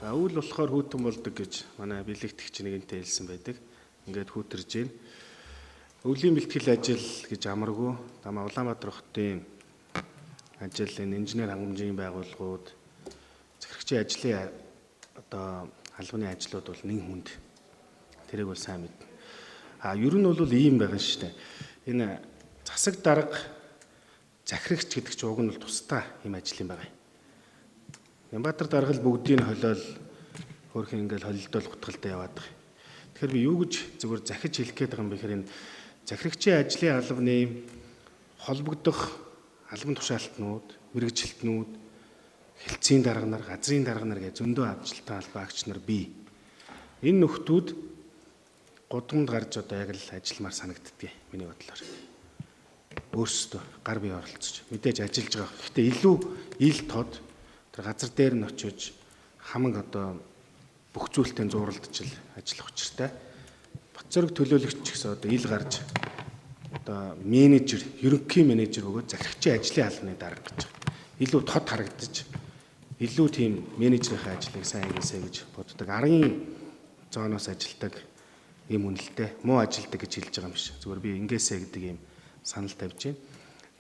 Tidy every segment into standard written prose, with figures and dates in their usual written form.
За үйл болохоор хүүтэн болдог гэж манай бэлэгдэгч нэгэнтэй хэлсэн байдаг. Ингээд хүүтэрж гээ. Өвлийн бэлтгэл ажил гэж амаргүй тамаа Улаанбаатар хотын ажил энэ инженер хангамжийн байгууллагууд захирагчийн ажлын одоо албаны ажлууд бол нэг хүнд тэрийг бол сайн мэднэ. Ер нь бол ийм байгаа шүү дээ. Энэ засаг дарга захирагч гэдэг ч уг нь бол тусдаа ийм ажил юм байгаа. Ямбатар даргал бүгдийг холиол хөрх ингээл холилдол гутгалдаа яваад байгаа. Тэгэхээр би юу гэж зөвхөн захиж хэлэх гээд байгаа юм бэ гэхээр энэ захирагчийн ажлын албаны холбогдох албан тушаалтнууд, мэрэгжилтнүүд, хэлтсийн дарга нар, газрын дарга нар гэж зөндөө ажилтан албаагч нар бий. Энэ нөхдүүд гудамд гарч одоо яг л ажилламаар санагддгийг миний бодлоор. Өөрсдөө гар бие оролцож мэдээж ажиллаж байгаа. Гэхдээ илүү ил тод тэр газар дээр нь очиж хамаг одоо бүх зүйлтэй зууралдаж ажиллах учиртай. Боцорог төлөөлөгч гэсэн одоо ил гарч одоо менежер, ерөнхий менежер бөгөөд захирагчийн ажлын албаны дарга гэж байгаа. Илүү тод харагдаж илүү тийм менежерийн ажлыг сайн хийсэ гэж боддог. Арын зооноос ажилдаг ийм үнэлтэй муу ажилдаг гэж хэлж байгаа юм биш. Зүгээр би ингээсэ гэдэг ийм санал тавьж байна.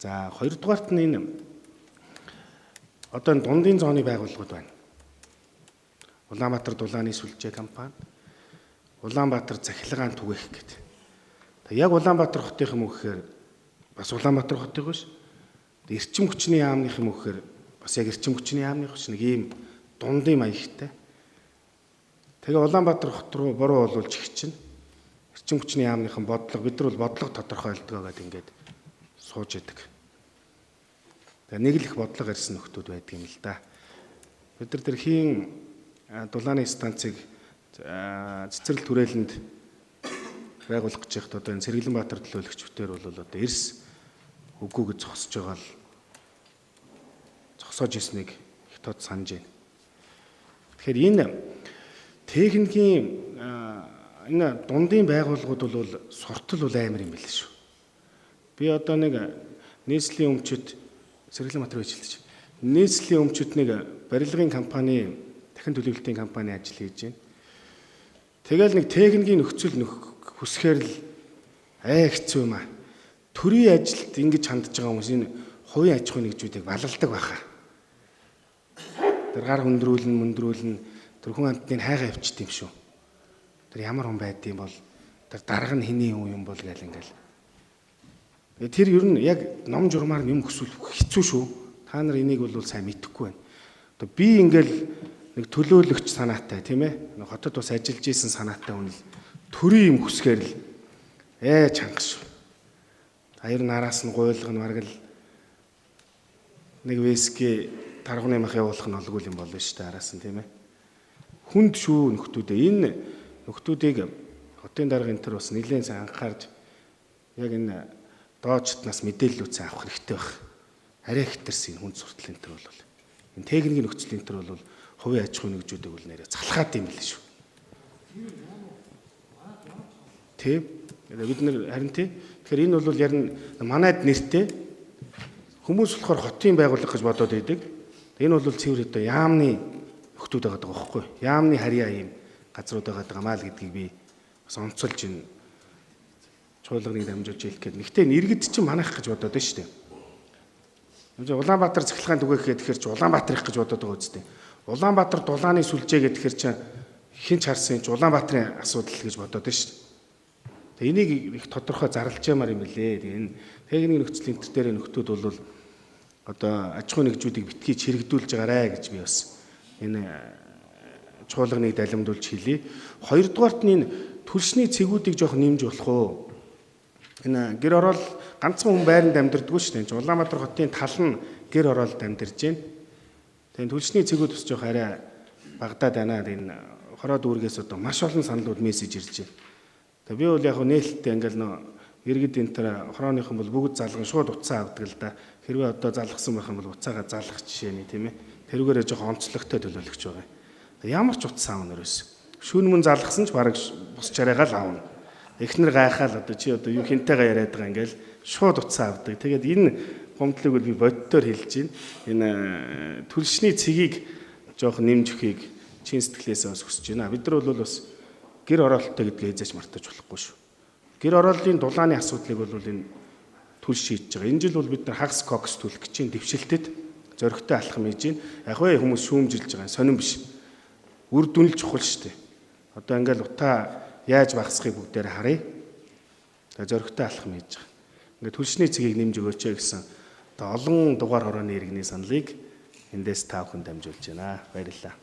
За хоёрдугаарт нь энэ одоо дундын зооны байгууллагууд байна. Улаанбаатар дулааны сүлжээ компани, Улаанбаатар цахилгаан түгээх гэдэг. Яг Улаанбаатар хотын юм уу гэхээр бас Улаанбаатар хотын биш. Эрчим хүчний яамных юм уу гэхээр бас яг эрчим хүчний яамных биш нэг ийм дундын маягтай. Тэгээ Улаанбаатар хот руу боруу болуулж их чинь эрчим хүчний яамныхан бодлого бид нар бол бодлого тодорхойлдог гэдэг ингээд сууж идэг. Тэгээ нэг л их бодлого ирсэн нөхдүүд байдаг юм л да. Бид нар тэр хийн дулааны станцыг цэцэрлэг түрээлэнд байгуулах гэж байхад одоо энэ Сэргэлэнбаатар төлөөлөгчдээр бол одоо эрс үгүй гэж зогсож байгаа л зогсоож ирснийг их тод санаж байна. Тэгэхээр энэ техникийн энэ дундын байгууллагууд бол суртал бол амар юм байл шүү. Би одоо нэг нийслэлийн өмчөд Сэргэлэнбаатар ажиллаж байна. Нийслэлийн өмчөд нэг барилгын компани дахин төлөвлөлтийн компани ажил хийж байна. Тэгэл нэг техникийн нөхцөл хүсгээр л хэцүү юм аа. Төрийн ажилд ингэж хандж байгаа хүмүүс энэ хувийн аж ахуйн нэгжүүдийг балалдаг байхаа. Тэр гар хөндрүүлэн тэр хүн амтныг хайгаа явчихд юм шүү. Тэр ямар хүн байдığım бол тэр дарга нь хэний юм бол гэл ингээл. Тэр ер нь яг ном журмаар юм хөсвөл хэцүү шүү. Та нар энийг бол сайн мэдэхгүй байна. Одоо би ингээл нэг төлөөлөгч санаатай тийм ээ. Хотод бас ажиллаж исэн санаатай хүн л төрийн юм хүсгээр л чангаш шүү. Аяр нараас нь гуйлга нь маргал нэг виски таргууны мах явуулах нь олгүй юм болно шүү дээ араас нь тийм ээ. Хүнд шүү нөхдүүдээ энэ нөхдүүдийг хотын дарга энэ төр бас нэлээд сайн анхаарч яг энэ доочтнаас мэдээллүүд авах хэрэгтэй байх. Арай хэтэрсэн хүнд сурталын төр бол энэ техникийн нөхцөлийн төр бол хувийн аж ахуйн нэгжүүдийг бол нэрээ залхаад юм билээ шүү. Тийм. Бид нар харин тийм. Тэгэхээр энэ бол яг манайд нэртэй хүмүүс болохоор хотын байгууллага гэж бодоод байдаг. Энэ бол цэвэр одоо яамны нөхдүүд байгаа байхгүй. Яамны харьяа ийм газрууд байгаа маа л гэдгийг би бас онцолж энэ чуулганыг дамжуулж хэлэх гээд. Гэхдээ иргэд чинь манайх гэж бодоод байна шүү дээ. Улаанбаатар цахилгаан түгээх гэхээр чи Улаанбаатар их гэж бодоод байгаа үстэй. Улаанбаатар дулааны сүлжээ гэхээр чи хин ч харсан чи Улаанбаатарын асуудал гэж бодоод байна шүү дээ. Тэгээ энийг их тодорхой зарлж ямаар юм лээ. Тэгээ энэ техникийн нөхцөлийн төр дээр нөхдүүд бол одоо аж ахуйн нэгжүүдийг битгий чирэгдүүлж байгаарэ гэж би бас энэ чуулганыг далимдуулж хэлье. Хоёрдугаарт нь энэ төлсний цэгүүдийг жоох нэмж болох уу? Энэ гэр орол ганцхан хүн байранд амьдэрдэггүй шүү дээ. Улаанбаатар хотын тал нь гэр оролд амьдарч байна. Тэгээ төлсний цэгүүд бас жоох арай багдаад байна. Энэ хороо дүүргээс одоо маш олон саналууд мессеж ирж байна. Тэгээ би бол яг нээлттэй ингээл нөө иргэд энэ төр хорооныхон бол бүгд залган шууд уцаа авдаг л да. Хэрвээ одоо залгсан байх юм бол уцаагаа залгах жишээний тийм ээ. Тэрүүгээрээ жоох онцлогтой төлөөлөгч байгаа. Ямар ч утас аавна ерөөс. Шүүн мөн залгасан ч бараг бус чарайгаа л аавна. Эхнэр гайхаал одоо чи одоо юу хинтэйгээ яриад байгаа ингээл шууд уцаа авдаг. Тэгээд энэ гомдлыг бол би боддоор хэлж байна. Энэ төлшний цэгийг жоох нэмж өгөхийг чин сэтгэлээсээ бас хүсэж байна. Бид нар бол бас гэр оролттой гэдгээ эзэж мартаж болохгүй шүү. Гэр орооллын дулааны асуудлыг бол энэ түл шийдэж байгаа. Энэ жил бол бид нар хагас кокс түлхэж чинь дэвшилтэд зөрөгтэй алхам хийж байна. Яг вэ хүмүүс шүүмжилж байгаа сонирн биш. Үр дүн л чухал шүү дээ. Одоо ингээл утаа яаж багасхыг бүгдээр харъя. Тэгээ зөрөгтэй алхам хийж байгаа. Ингээд түлшний цэгийг нэмж өгөөч гэсэн одоо олон дугаар хорооны иргэний саналыг эндээс та бүхэнд дамжуулж байна. Баярлалаа.